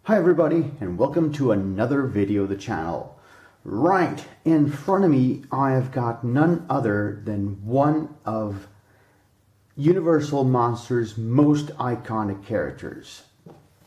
Hi everybody, and welcome to another video of the channel. Right in front of me I have got none other than one of Universal Monsters' most iconic characters.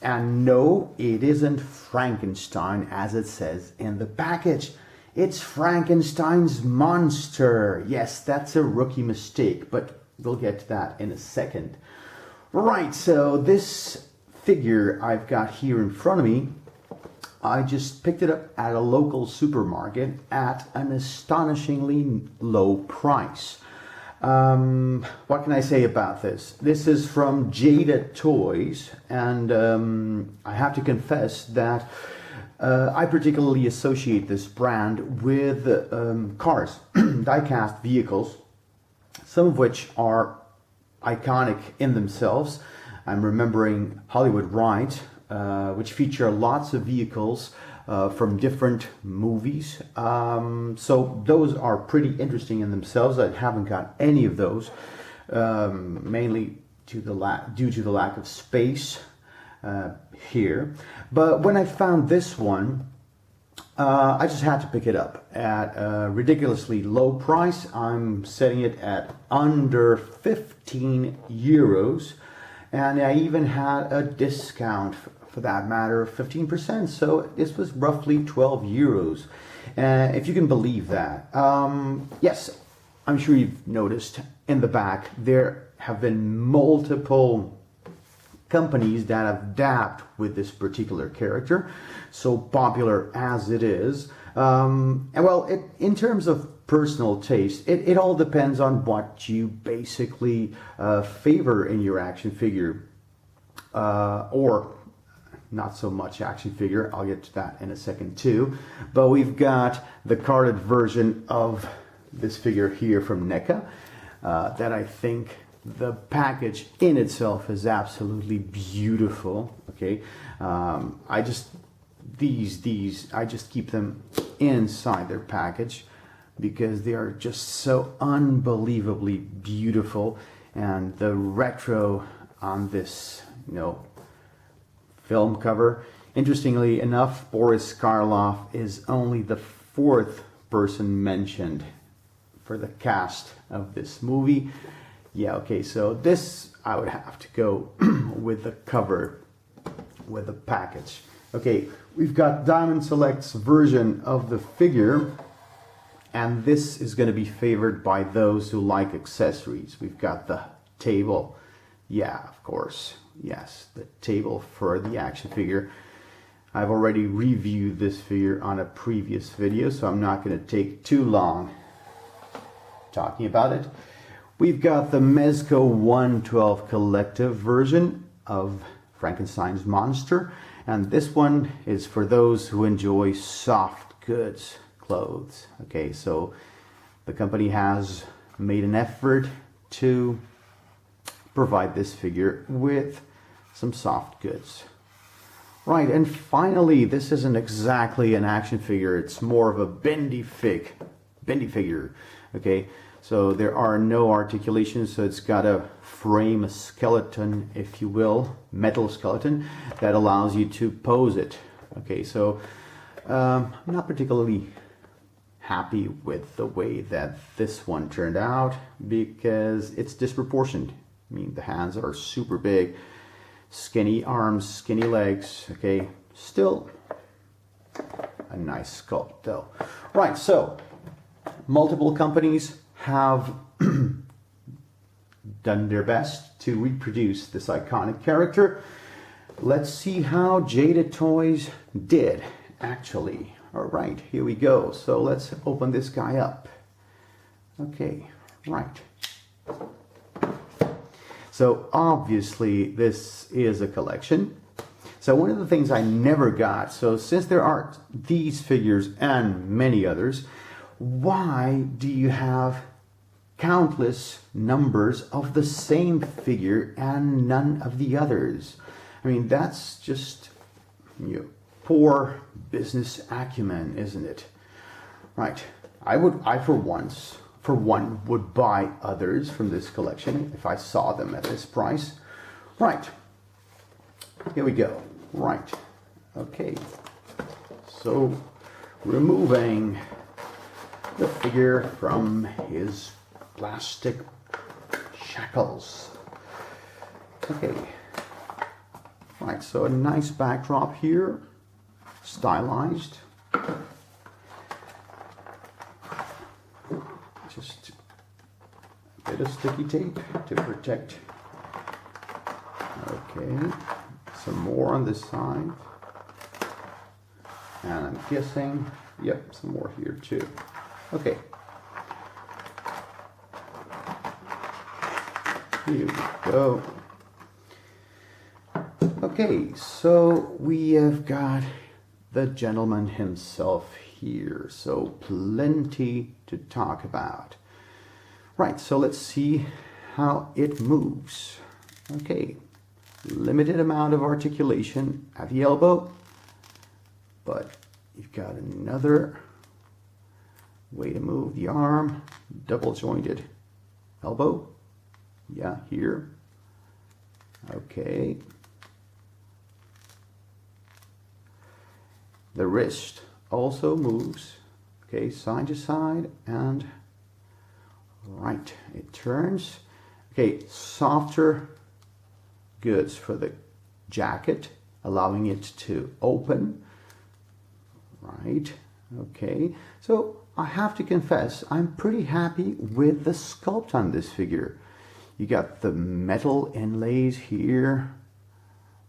And no, it isn't Frankenstein as it says in the package. It's Frankenstein's monster. Yes, that's a rookie mistake, but we'll get to that in a second. Right, so this figure I've got here in front of me, I just picked it up at a local supermarket at an astonishingly low price. What can I say about this? This is from Jada Toys, and I have to confess that I particularly associate this brand with cars, die-cast vehicles, some of which are iconic in themselves. I'm remembering Hollywood Ride, which feature lots of vehicles from different movies. So those are pretty interesting in themselves. I haven't got any of those, mainly due to the lack of space here. But when I found this one, I just had to pick it up at a ridiculously low price. I'm setting it at under 15 euros. And I even had a discount, for that matter, 15%. So this was roughly 12 euros. If you can believe that. Yes, I'm sure you've noticed in the back there have been multiple companies that have dabbed with this particular character, so popular as it is. And well, in terms of personal taste, it all depends on what you basically favor in your action figure, or not so much action figure. I'll get to that in a second too. But we've got the carded version of this figure here from NECA that I think the package in itself is absolutely beautiful. Okay, I just keep them inside their package because they are just so unbelievably beautiful. And the retro on this, film cover, interestingly enough, Boris Karloff is only the fourth person mentioned for the cast of this movie. Yeah, okay, so this I would have to go with the cover, with the package. Okay, we've got Diamond Select's version of the figure, and this is going to be favored by those who like accessories. We've got the table. Yeah, of course. Yes, the table for the action figure. I've already reviewed this figure on a previous video, so I'm not going to take too long talking about it. We've got the Mezco 112 collective version of Frankenstein's monster, and this one is for those who enjoy soft goods clothes. Okay, so the company has made an effort to provide this figure with some soft goods. Right, and finally, this isn't exactly an action figure, it's more of a bendy figure. Okay, so there are no articulations, so it's got a frame, a skeleton, if you will, metal skeleton, that allows you to pose it. Okay, so I'm not particularly happy with the way that this one turned out because it's disproportionate. I mean, the hands are super big, skinny arms, skinny legs. Okay, still a nice sculpt though. Right, so multiple companies have done their best to reproduce this iconic character. Let's see how Jada Toys did actually. All right, here we go. So let's open this guy up. Okay, right. So obviously this is a collection. So one of the things I never got, so since there are these figures and many others, why do you have countless numbers of the same figure and none of the others? I mean, that's just poor business acumen, isn't it? Right. I for one would buy others from this collection if I saw them at this price. Right. Here we go. Right. Okay, so removing the figure from his plastic shackles. Okay, right, so a nice backdrop here, stylized. Just a bit of sticky tape to protect. Okay, some more on this side. And I'm guessing, yep, some more here too. Okay. Here we go. Okay, so we have got the gentleman himself here, so plenty to talk about. Right, so let's see how it moves. Okay, limited amount of articulation at the elbow, but you've got another way to move the arm, double jointed elbow. Yeah, here. Okay. The wrist also moves, okay, side to side and right, it turns. Okay, softer goods for the jacket, allowing it to open. Right, okay, so I have to confess, I'm pretty happy with the sculpt on this figure. You got the metal inlays here,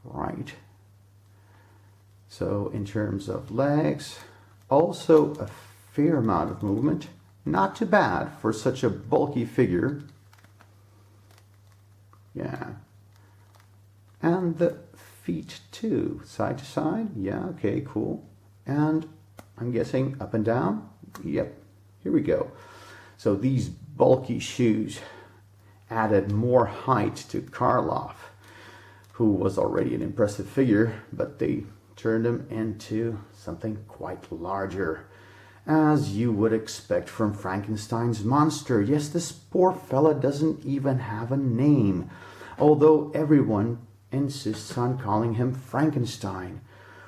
right. So in terms of legs, also a fair amount of movement. Not too bad for such a bulky figure. Yeah. And the feet too, side to side. Yeah, okay, cool. And I'm guessing up and down. Yep, here we go. So these bulky shoes added more height to Karloff, who was already an impressive figure, but they turned him into something quite larger, as you would expect from Frankenstein's monster. Yes, this poor fella doesn't even have a name, although everyone insists on calling him Frankenstein.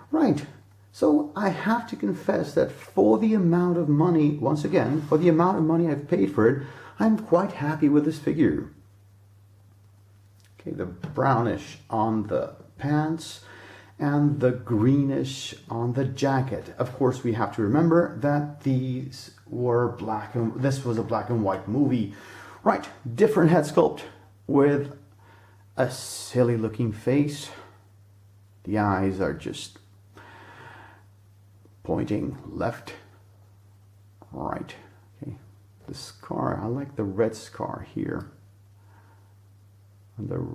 Right, so I have to confess that for the amount of money, once again, for the amount of money I've paid for it, I'm quite happy with this figure. Okay, the brownish on the pants and the greenish on the jacket. Of course, we have to remember that these were this was a black and white movie. Right, different head sculpt with a silly looking face. The eyes are just pointing left, right. Okay, the scar, I like the red scar here. And the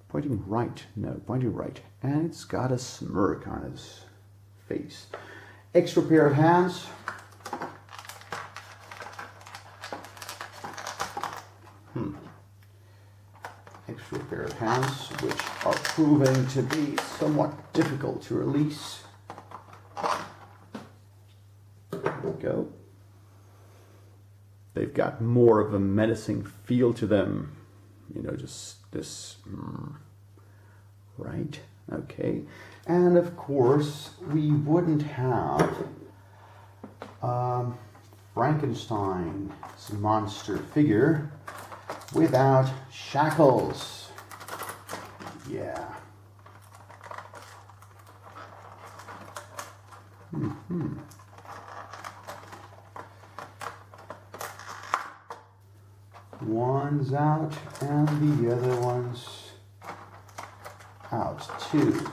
pointing right, no, pointing right. And it's got a smirk on his face. Extra pair of hands. Extra pair of hands, which are proving to be somewhat difficult to release. There we go. They've got more of a menacing feel to them. You know, just this, right, okay. And of course, we wouldn't have Frankenstein's monster figure without shackles. Yeah. One's out and the other one's out too.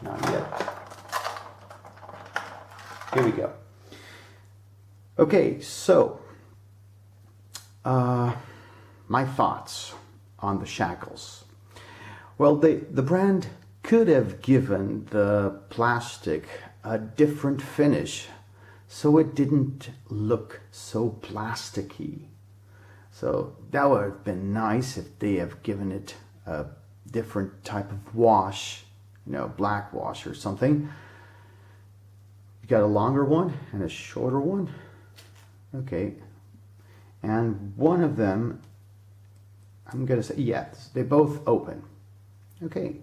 Not yet. Here we go. Okay, so my thoughts on the shackles. Well, the brand could have given the plastic a different finish so it didn't look so plasticky. So that would have been nice if they have given it a different type of wash, you know, black wash or something. You got a longer one and a shorter one. Okay. And one of them, I'm going to say, yes, they both open. Okay.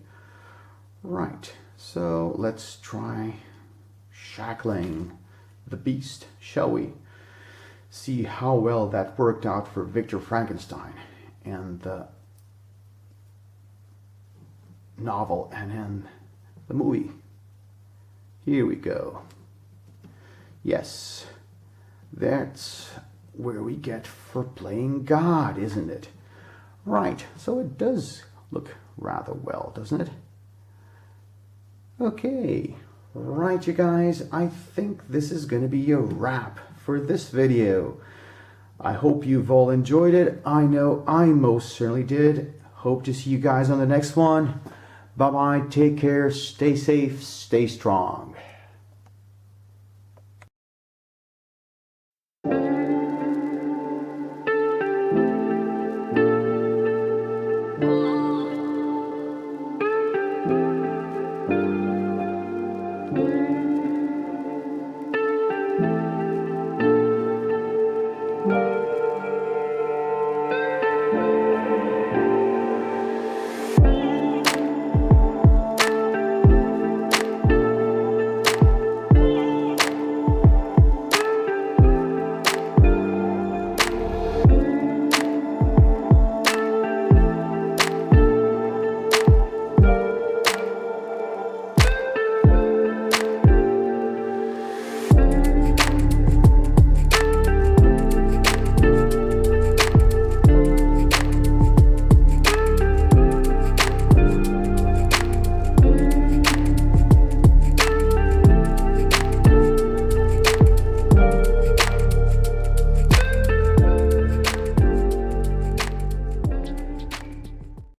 Right. So let's try shackling the beast, shall we? See how well that worked out for Victor Frankenstein and the novel and in the movie. Here we go. Yes, that's where we get for playing God, isn't it? Right, so it does look rather well, doesn't it? Okay, right you guys, I think this is going to be a wrap for this video. I hope you've all enjoyed it. I know I most certainly did. Hope to see you guys on the next one. Bye-bye, take care, stay safe, stay strong. Oh.